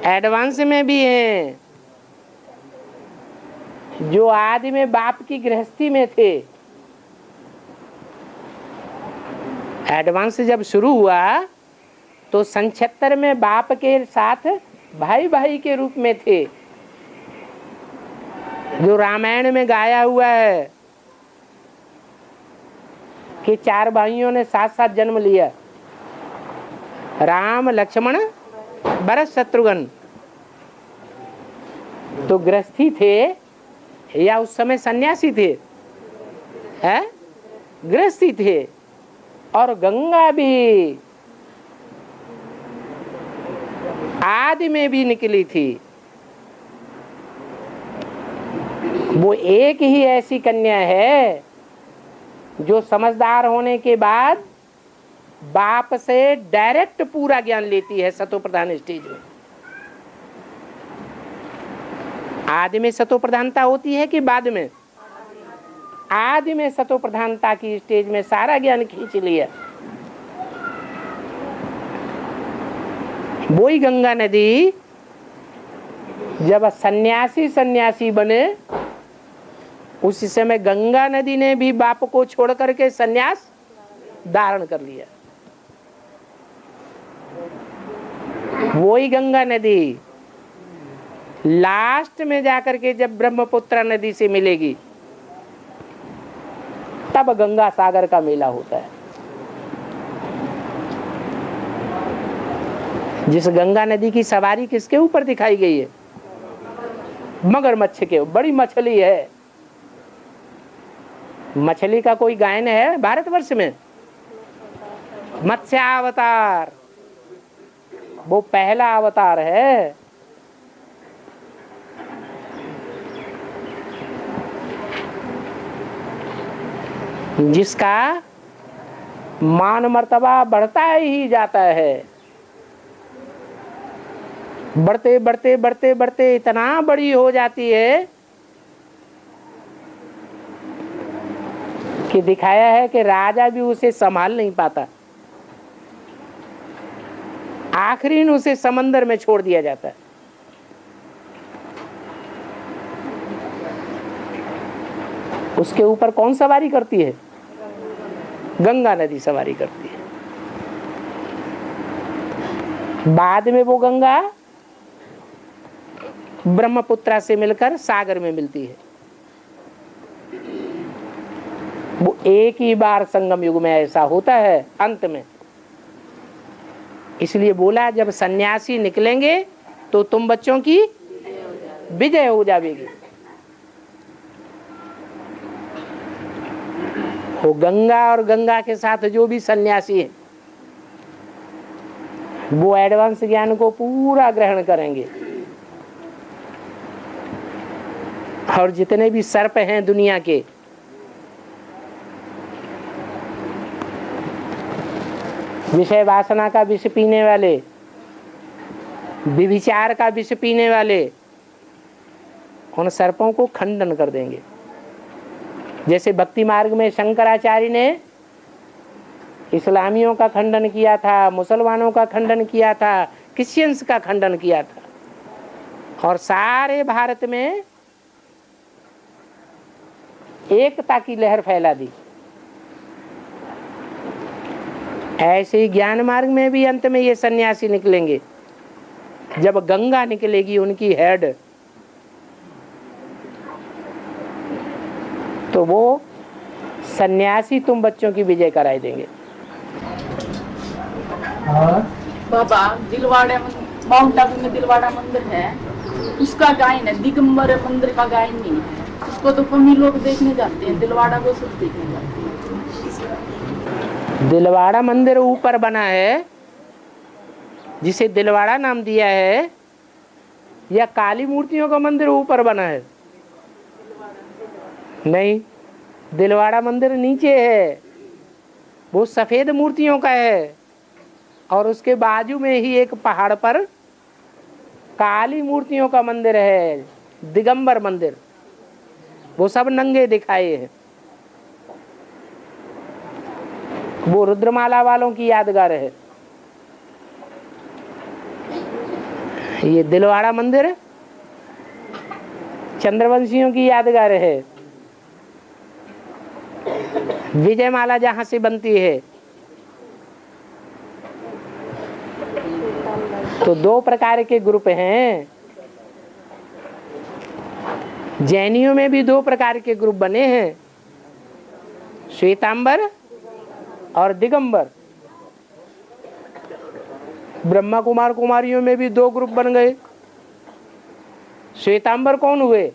Advance में भी हैं, जो आदि में बाप की गृहस्थी में थे। एडवांस जब शुरू हुआ तो सन 76 में बाप के साथ भाई भाई के रूप में थे, जो रामायण में गाया हुआ है कि 4 भाइयों ने साथ साथ जन्म लिया, राम लक्ष्मण भरत शत्रुघ्न। तो गृहस्थी थे या उस समय सन्यासी थे? है, गृहस्थी थे। और गंगा भी आदि में भी निकली थी। वो एक ही ऐसी कन्या है जो समझदार होने के बाद बाप से डायरेक्ट पूरा ज्ञान लेती है सतो प्रधान स्टेज में। आदि में सतो प्रधानता होती है कि बाद में? आदि में सतो प्रधानता की स्टेज में सारा ज्ञान खींच लिया। वही गंगा नदी जब सन्यासी बने, उसी समय गंगा नदी ने भी बाप को छोड़ करके सन्यास धारण कर लिया। वही गंगा नदी लास्ट में जाकर के जब ब्रह्मपुत्र नदी से मिलेगी, तब गंगा सागर का मेला होता है। जिस गंगा नदी की सवारी किसके ऊपर दिखाई गई है? मगरमच्छ के। बड़ी मछली है। मछली का कोई गायन है भारतवर्ष में? मत्स्यावतार, वो पहला अवतार है। जिसका मान मर्तबा बढ़ता ही जाता है। बढ़ते बढ़ते बढ़ते बढ़ते इतना बड़ी हो जाती है कि दिखाया है कि राजा भी उसे संभाल नहीं पाता। आखिरी में उसे समंदर में छोड़ दिया जाता है। उसके ऊपर कौन सवारी करती है? गंगा नदी सवारी करती है। बाद में वो गंगा ब्रह्मपुत्रा से मिलकर सागर में मिलती है। वो एक ही बार संगम युग में ऐसा होता है, अंत में। इसलिए बोला जब सन्यासी निकलेंगे तो तुम बच्चों की विजय हो जाएगी। वो गंगा और गंगा के साथ जो भी सन्यासी है वो एडवांस ज्ञान को पूरा ग्रहण करेंगे। और जितने भी सर्प हैं दुनिया के, विषय वासना का विष पीने वाले, विभिचार का विष पीने वाले, उन सर्पों को खंडन कर देंगे। जैसे भक्ति मार्ग में शंकराचार्य ने इस्लामियों का खंडन किया था, मुसलमानों का खंडन किया था, क्रिश्चियंस का खंडन किया था, और सारे भारत में एकता की लहर फैला दी। ऐसे ही ज्ञान मार्ग में भी अंत में ये सन्यासी निकलेंगे। जब गंगा निकलेगी उनकी हेड, तो वो सन्यासी तुम बच्चों की विजय कराई देंगे। बाबा दिलवाड़ा माउंट आबू में दिलवाड़ा मंदिर है, उसका गायन है। दिगंबर मंदिर का गायन नहीं है। उसको तो कम ही लोग देखने जाते हैं, दिलवाड़ा को सब देखने जाते हैं। दिलवाड़ा मंदिर ऊपर बना है, जिसे दिलवाड़ा नाम दिया है, या काली मूर्तियों का मंदिर ऊपर बना है? नहीं, दिलवाड़ा मंदिर नीचे है, वो सफेद मूर्तियों का है। और उसके बाजू में ही एक पहाड़ पर काली मूर्तियों का मंदिर है, दिगंबर मंदिर। वो सब नंगे दिखाए हैं। वो रुद्रमाला वालों की यादगार है। ये दिलवाड़ा मंदिर चंद्रवंशियों की यादगार है। विजयमाला जहां से बनती है। तो दो प्रकार के ग्रुप हैं। जैनियों में भी दो प्रकार के ग्रुप बने हैं, श्वेतांबर और दिगंबर। ब्रह्मा कुमार कुमारियों में भी दो ग्रुप बन गए। श्वेतांबर कौन हुए?